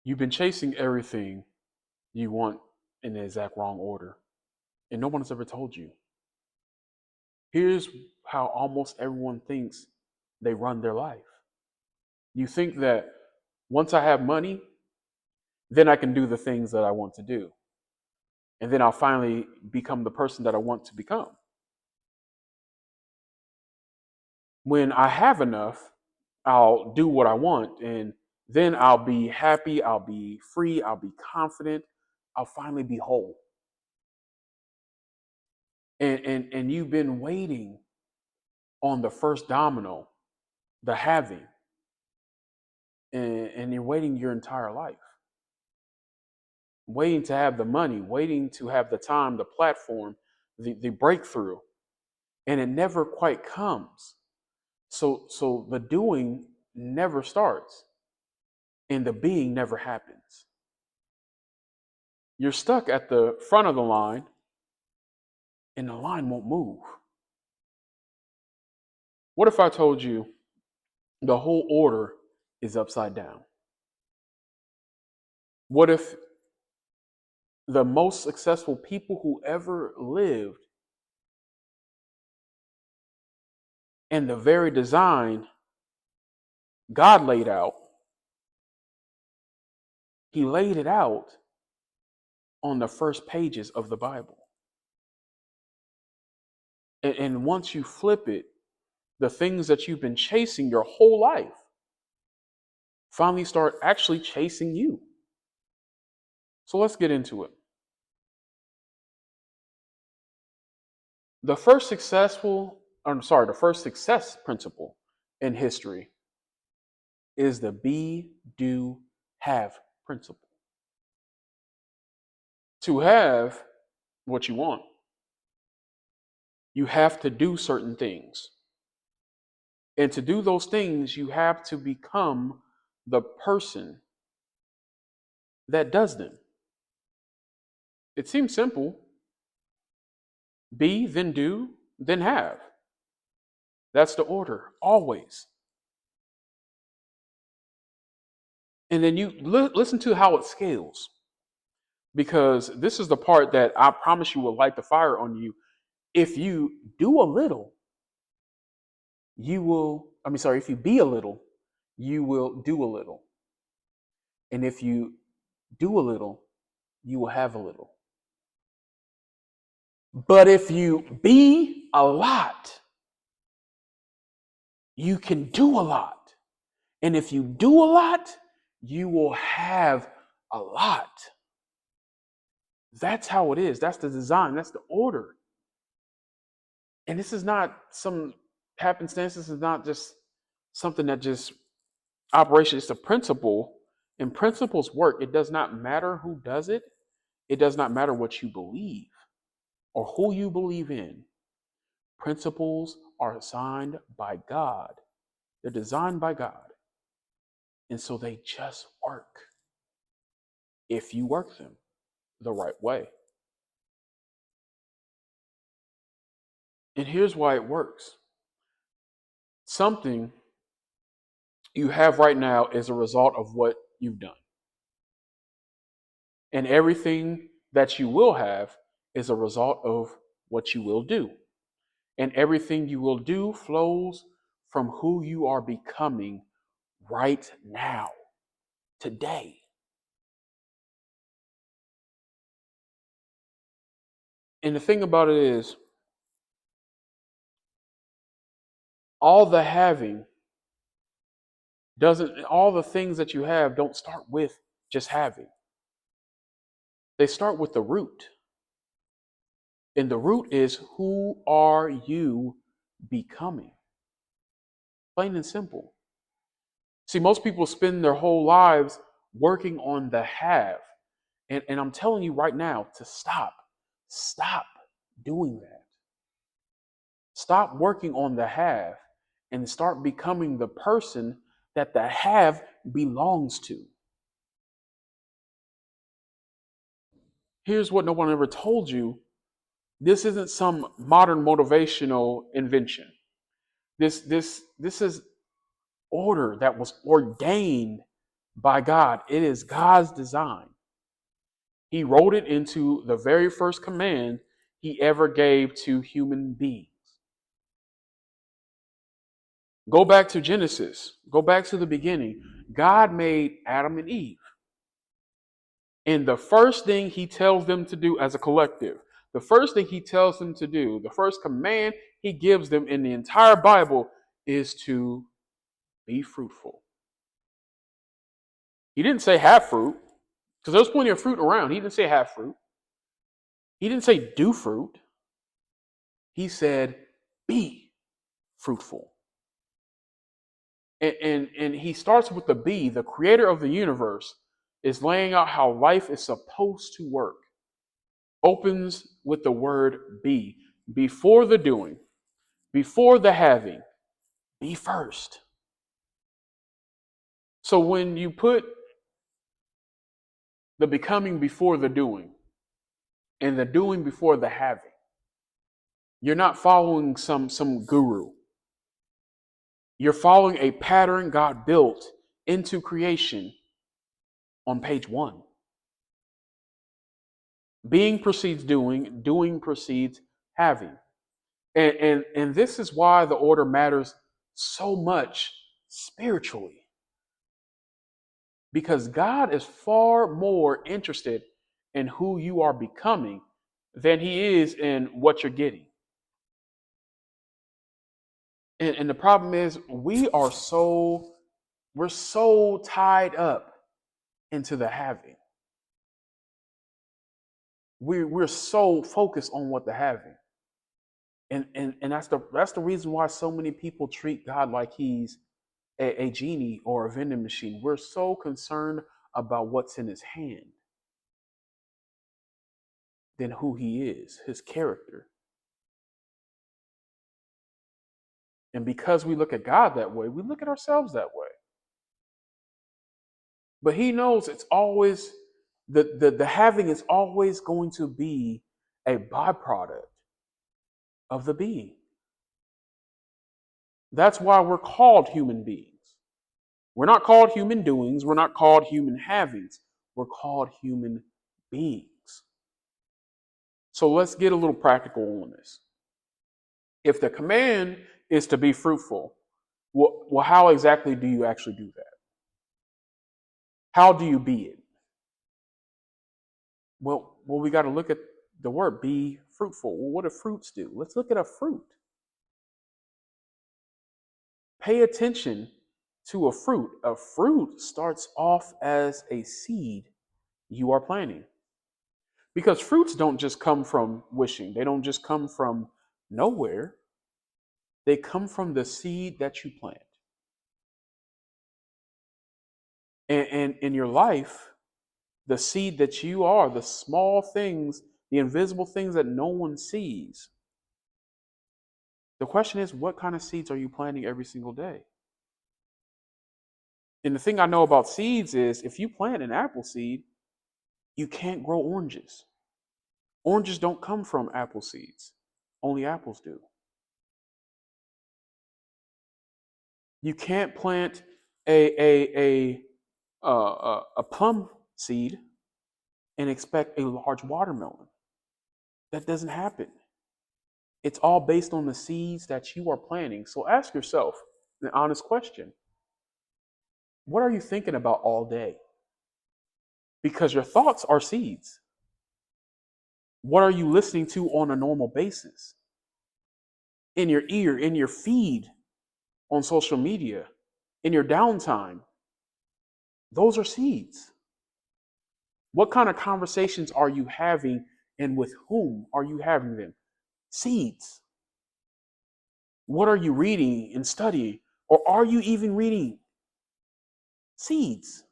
You've been chasing everything you want in the exact wrong order, and no one has ever told you. Here's how almost everyone thinks they run their life. You think that once I have money, then I can do the things that I want to do. And then I'll finally become the person that I want to become. When I have enough, I'll do what I want, and then I'll be happy, I'll be free, I'll be confident, I'll finally be whole. And you've been waiting on the first domino, the having, and you're waiting your entire life, waiting to have the money, waiting to have the time, the platform, the breakthrough, and it never quite comes. So the doing never starts, and the being never happens. You're stuck at the front of the line, and the line won't move. What if I told you the whole order is upside down? What if the most successful people who ever lived and the very design God laid out, He laid it out on the first pages of the Bible. And once you flip it, the things that you've been chasing your whole life finally start actually chasing you. So let's get into it. The first the first success principle in history is the be, do, have principle. To have what you want, you have to do certain things. And to do those things, you have to become the person that does them. It seems simple. Be, then do, then have. That's the order, always. And then you listen to how it scales, because this is the part that I promise you will light the fire on you. If you do a little, if you be a little, you will do a little. And if you do a little, you will have a little. But if you be a lot, you can do a lot. And if you do a lot, you will have a lot. That's how it is. That's the design. That's the order. And this is not some happenstance. This is not just something that just operation. It's a principle. And principles work. It does not matter who does it. It does not matter what you believe or who you believe in. Principles are assigned by God. They're designed by God. And so they just work if you work them the right way. And here's why it works. Something you have right now is a result of what you've done. And everything that you will have is a result of what you will do. And everything you will do flows from who you are becoming right now, today. And the thing about it is, all the having all the things that you have don't start with just having. They start with the root. And the root is, who are you becoming? Plain and simple. See, most people spend their whole lives working on the have. And I'm telling you right now to stop. Stop doing that. Stop working on the have and start becoming the person that the have belongs to. Here's what no one ever told you. This isn't some modern motivational invention. This is order that was ordained by God. It is God's design. He wrote it into the very first command he ever gave to human beings. Go back to Genesis. Go back to the beginning. God made Adam and Eve. And the first thing he tells them to do as a collective, the first thing he tells them to do, the first command he gives them in the entire Bible is to be fruitful. He didn't say have fruit, because there's plenty of fruit around. He didn't say have fruit. He didn't say do fruit. He said be fruitful. And he starts with the be. The creator of the universe is laying out how life is supposed to work. Opens with the word be. Before the doing, before the having, be first. So when you put the becoming before the doing and the doing before the having, you're not following some guru. You're following a pattern God built into creation on page 1. Being precedes doing, doing precedes having. And this is why the order matters so much spiritually. Because God is far more interested in who you are becoming than he is in what you're getting. And the problem is we're so tied up into the having. We're so focused on what the having. And that's the reason why so many people treat God like he's a genie or a vending machine. We're so concerned about what's in his hand than who he is, his character. And because we look at God that way, we look at ourselves that way. But he knows it's always the having is always going to be a byproduct of the being. That's why we're called human beings. We're not called human doings. We're not called human havings. We're called human beings. So let's get a little practical on this. If the command is to be fruitful, well, how exactly do you actually do that? How do you be it? Well, we got to look at the word be fruitful. Well, what do fruits do? Let's look at a fruit. Pay attention to a fruit. A fruit starts off as a seed you are planting. Because fruits don't just come from wishing, they don't just come from nowhere. They come from the seed that you plant. And in your life, the seed that you are, the small things, the invisible things that no one sees. The question is, what kind of seeds are you planting every single day? And the thing I know about seeds is if you plant an apple seed, you can't grow oranges. Oranges don't come from apple seeds. Only apples do. You can't plant a plum seed and expect a large watermelon. That doesn't happen. It's all based on the seeds that you are planting. So ask yourself an honest question. What are you thinking about all day? Because your thoughts are seeds. What are you listening to on a normal basis? In your ear, in your feed on social media, in your downtime. Those are seeds. What kind of conversations are you having and with whom are you having them? Seeds. What are you reading and studying? Or are you even reading? Seeds.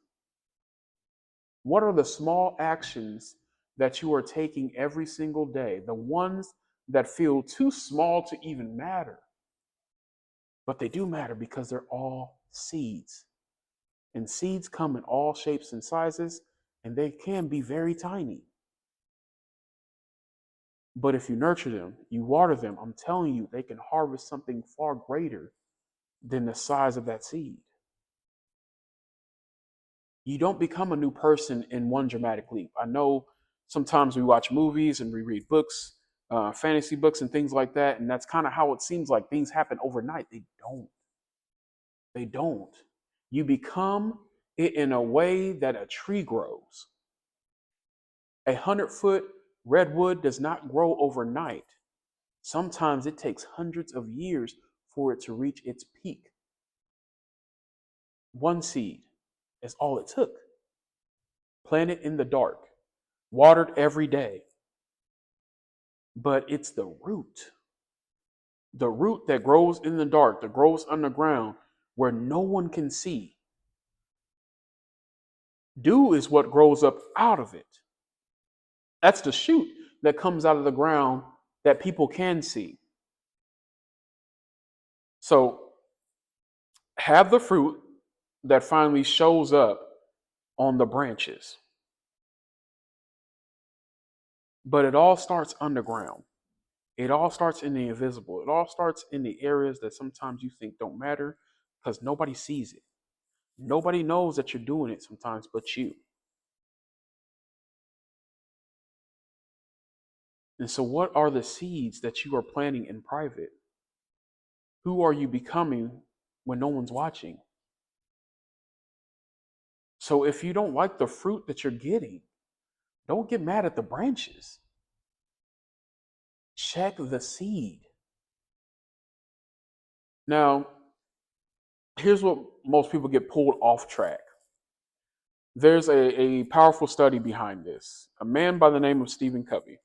What are the small actions that you are taking every single day? The ones that feel too small to even matter. But they do matter because they're all seeds. And seeds come in all shapes and sizes, and they can be very tiny. But if you nurture them, you water them, I'm telling you, they can harvest something far greater than the size of that seed. You don't become a new person in one dramatic leap. I know sometimes we watch movies and we read books, fantasy books and things like that, and that's kind of how it seems like things happen overnight. They don't. They don't. You become it in a way that a tree grows. 100-foot redwood does not grow overnight. Sometimes it takes hundreds of years for it to reach its peak. One seed is all it took. Planted in the dark, watered every day. But it's the root that grows in the dark, that grows underground where no one can see. Dew is what grows up out of it. That's the shoot that comes out of the ground that people can see. So have the fruit that finally shows up on the branches. But it all starts underground. It all starts in the invisible. It all starts in the areas that sometimes you think don't matter because nobody sees it. Nobody knows that you're doing it sometimes but you. And so, what are the seeds that you are planting in private? Who are you becoming when no one's watching? So, if you don't like the fruit that you're getting, don't get mad at the branches. Check the seed. Now, here's what most people get pulled off track. There's a powerful study behind this. A man by the name of Stephen Covey.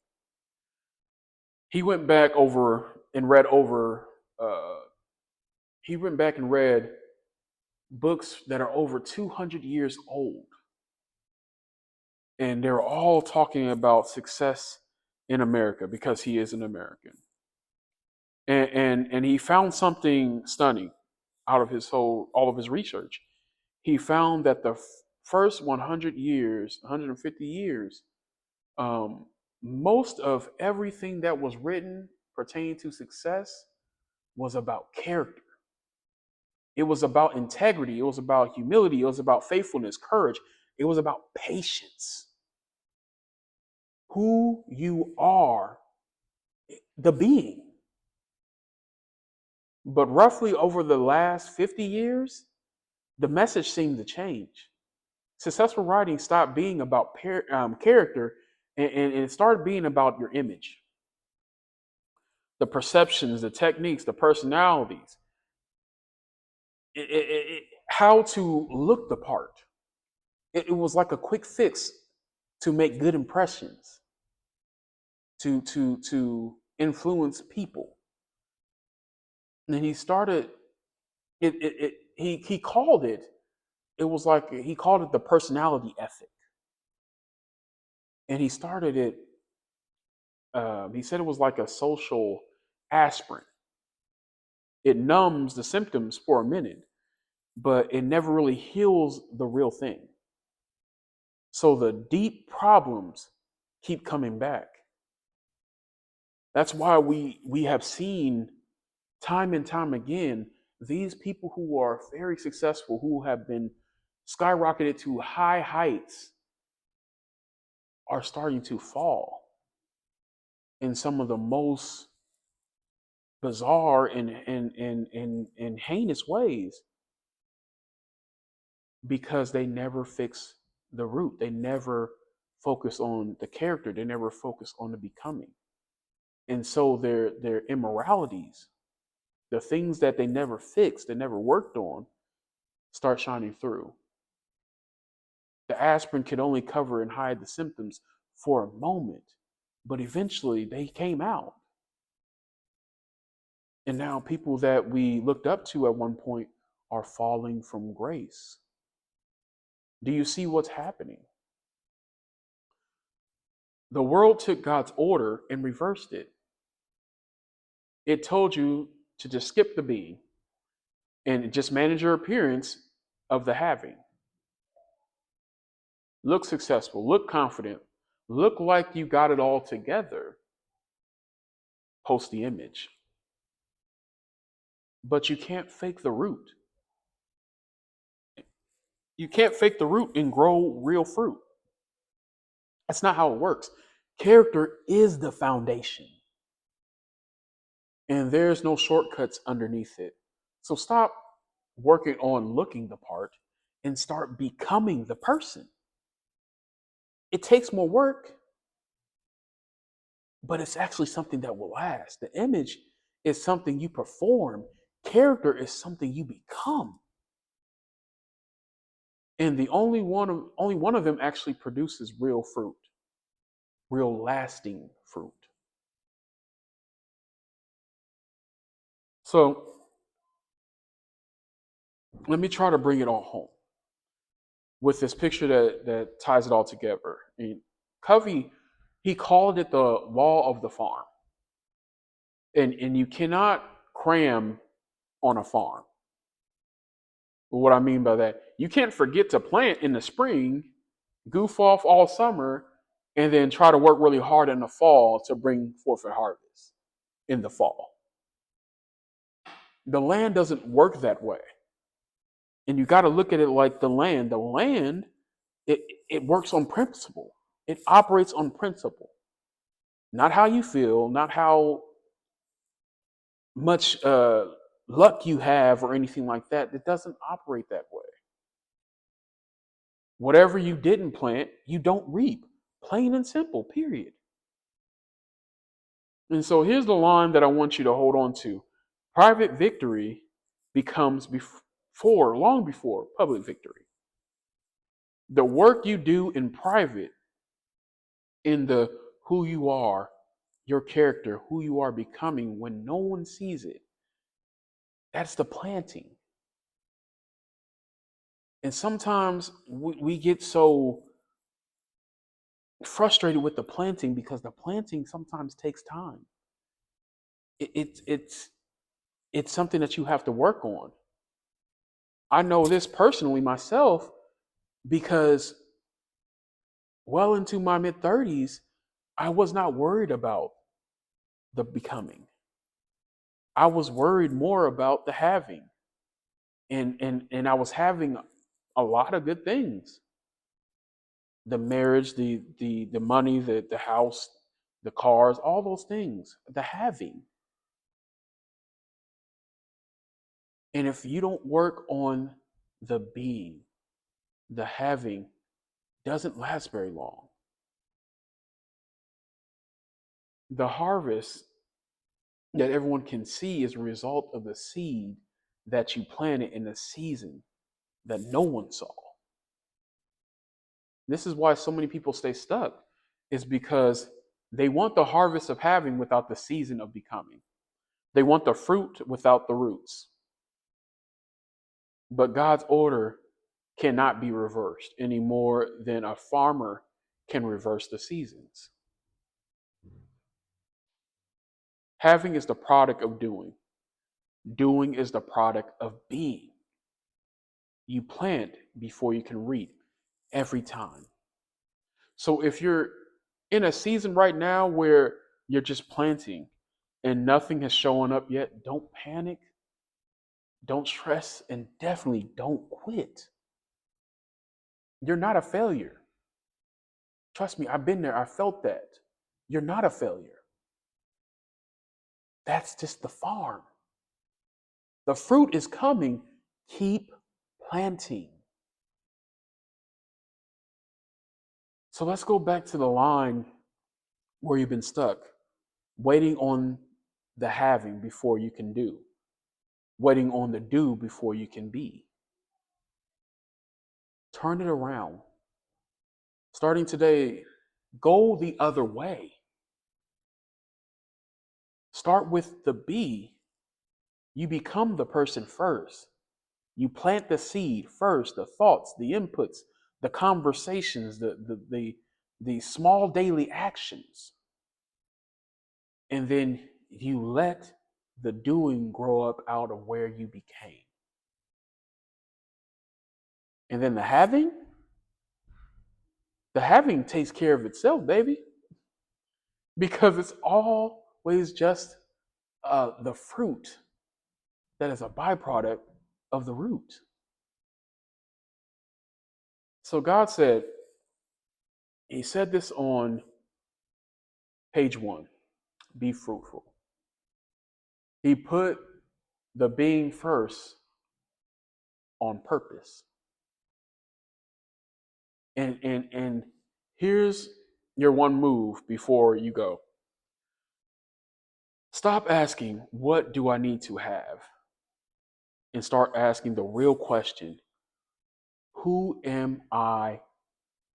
He went back over and read over. He went back and read books that are over 200 years old, and they're all talking about success in America because he is an American. And he found something stunning out of all of his research. He found that the first 100 years, 150 years, um, most of everything that was written pertaining to success was about character. It was about integrity. It was about humility. It was about faithfulness, courage. It was about patience. Who you are, the being. But roughly over the last 50 years, the message seemed to change. Successful writing stopped being about character and it started being about your image, the perceptions, the techniques, the personalities, how to look the part. It was like a quick fix to make good impressions, to influence people. And then he started he called it. It was like he called it the personality ethic, and he started it. He said it was like a social aspirin. It numbs the symptoms for a minute, but it never really heals the real thing. So the deep problems keep coming back. That's why we have seen time and time again these people who are very successful, who have been skyrocketed to high heights, are starting to fall in some of the most bizarre and heinous ways because they never fix the root. They never focus on the character. They never focus on the becoming. And so their immoralities, the things that they never fixed, they never worked on, start shining through. The aspirin could only cover and hide the symptoms for a moment, but eventually they came out. And now people that we looked up to at one point are falling from grace. Do you see what's happening? The world took God's order and reversed it. It told you to just skip the being and just manage your appearance of the having. Look successful, look confident, look like you got it all together. Post the image. But you can't fake the root. You can't fake the root and grow real fruit. That's not how it works. Character is the foundation, and there's no shortcuts underneath it. So stop working on looking the part and start becoming the person. It takes more work, but it's actually something that will last. The image is something you perform, character is something you become. And the only one of them actually produces real fruit, real lasting fruit. So let me try to bring it all home with this picture that ties it all together. And Covey, he called it the law of the farm. And you cannot cram on a farm. What I mean by that, you can't forget to plant in the spring, goof off all summer, and then try to work really hard in the fall to bring forth a harvest in the fall. The land doesn't work that way. And you got to look at it like the land. The land, it works on principle. It operates on principle. Not how you feel, not how much luck you have or anything like that. It doesn't operate that way. Whatever you didn't plant, you don't reap. Plain and simple, period. And so here's the line that I want you to hold on to. Private victory becomes long before public victory. The work you do in private, in the who you are, your character, who you are becoming when no one sees it, that's the planting. And sometimes we get so frustrated with the planting because the planting sometimes takes time. It's something that you have to work on. I know this personally myself because well into my mid 30s, I was not worried about the becoming. I was worried more about the having. And I was having a lot of good things. The marriage, the money, the house, the cars, all those things, the having. And if you don't work on the being, the having doesn't last very long. The harvest that everyone can see is a result of the seed that you planted in a season that no one saw. This is why so many people stay stuck, is because they want the harvest of having without the season of becoming. They want the fruit without the roots. But God's order cannot be reversed any more than a farmer can reverse the seasons. Having is the product of doing. Doing is the product of being. You plant before you can reap every time. So if you're in a season right now where you're just planting and nothing has shown up yet, don't panic, don't stress, and definitely don't quit. You're not a failure. Trust me, I've been there, I felt that. You're not a failure. That's just the farm. The fruit is coming. Keep planting. So let's go back to the line where you've been stuck, waiting on the having before you can do, waiting on the do before you can be. Turn it around. Starting today, go the other way. Start with the be. You become the person first. You plant the seed first, the thoughts, the inputs, the conversations, the small daily actions. And then you let the doing grow up out of where you became. And then the having takes care of itself, baby, because it's always just the fruit that is a byproduct of the root. So God said, He said this on page 1, be fruitful. He put the being first on purpose. And here's your one move before you go. Stop asking, what do I need to have? And start asking the real question, who am I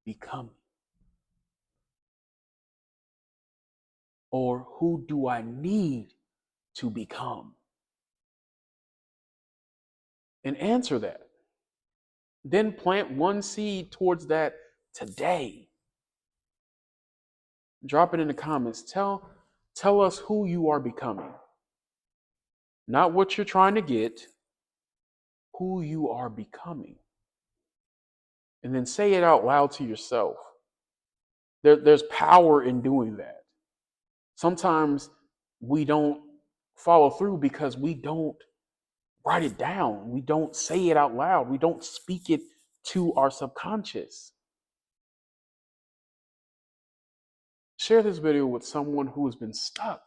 becoming? Or who do I need to become? And answer that. Then plant one seed towards that today. Drop it in the comments. Tell us who you are becoming. Not what you're trying to get, who you are becoming. And then say it out loud to yourself. There's power in doing that. Sometimes we don't follow through because we don't write it down. We don't say it out loud. We don't speak it to our subconscious. Share this video with someone who has been stuck,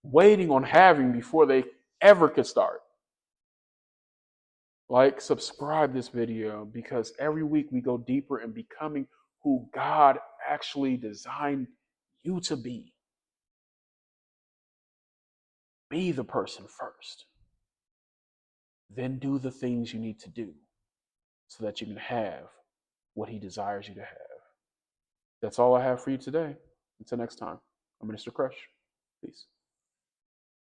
waiting on having before they ever could start. Like, subscribe this video because every week we go deeper in becoming who God actually designed you to be. Be the person first. Then do the things you need to do so that you can have what He desires you to have. That's all I have for you today. Until next time, I'm Minister Crush. Peace.